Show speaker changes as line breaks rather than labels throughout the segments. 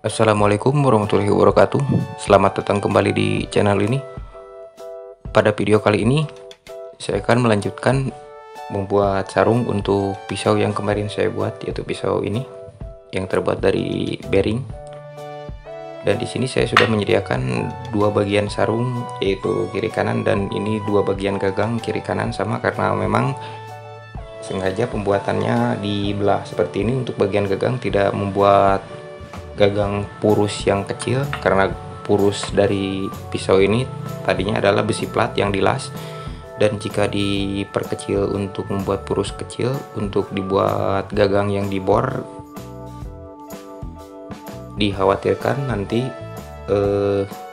Assalamualaikum warahmatullahi wabarakatuh. Selamat datang kembali di channel ini. Pada video kali ini saya akan melanjutkan membuat sarung untuk pisau yang kemarin saya buat, yaitu pisau ini yang terbuat dari bearing. Dan di sini saya sudah menyediakan dua bagian sarung, yaitu kiri kanan, dan ini dua bagian gagang kiri kanan sama, karena memang sengaja pembuatannya dibelah seperti ini untuk bagian gagang, tidak membuat gagang purus yang kecil, karena purus dari pisau ini tadinya adalah besi plat yang dilas, dan jika diperkecil untuk membuat purus kecil untuk dibuat gagang yang dibor, dikhawatirkan nanti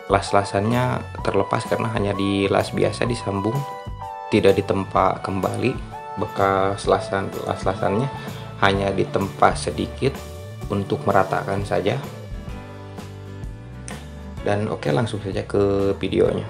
las-lasannya terlepas karena hanya dilas biasa, disambung, tidak ditempa kembali. Bekas las-lasannya hanya ditempa sedikit untuk meratakan saja. Dan oke, langsung saja ke videonya.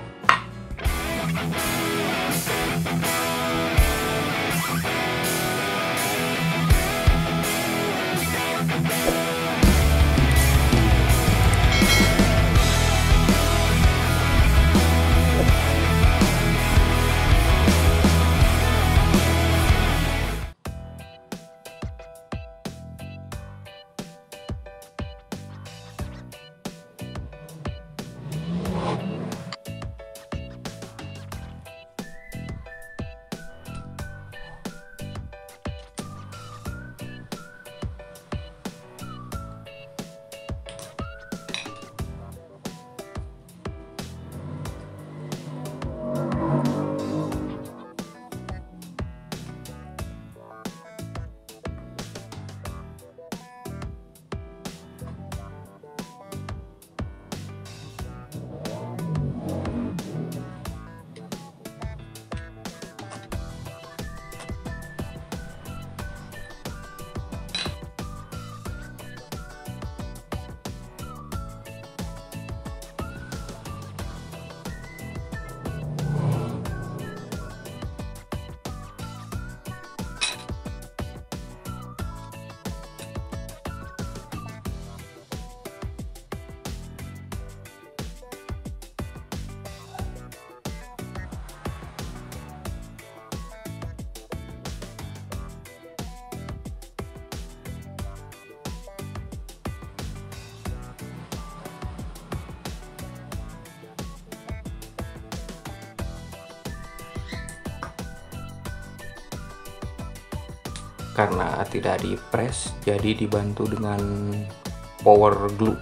Karena tidak di press, jadi dibantu dengan power glue.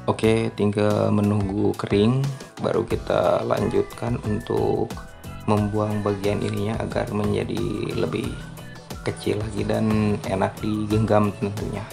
Oke, tinggal menunggu kering baru kita lanjutkan untuk membuang bagian ininya agar menjadi lebih kecil lagi dan enak digenggam tentunya.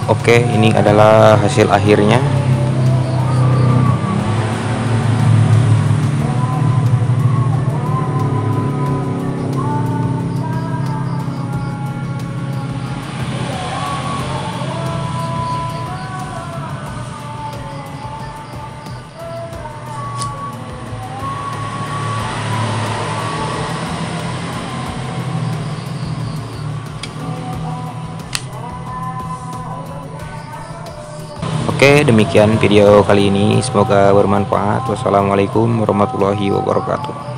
Oke, ini adalah hasil akhirnya. Oke, demikian video kali ini, semoga bermanfaat. Wassalamualaikum warahmatullahi wabarakatuh.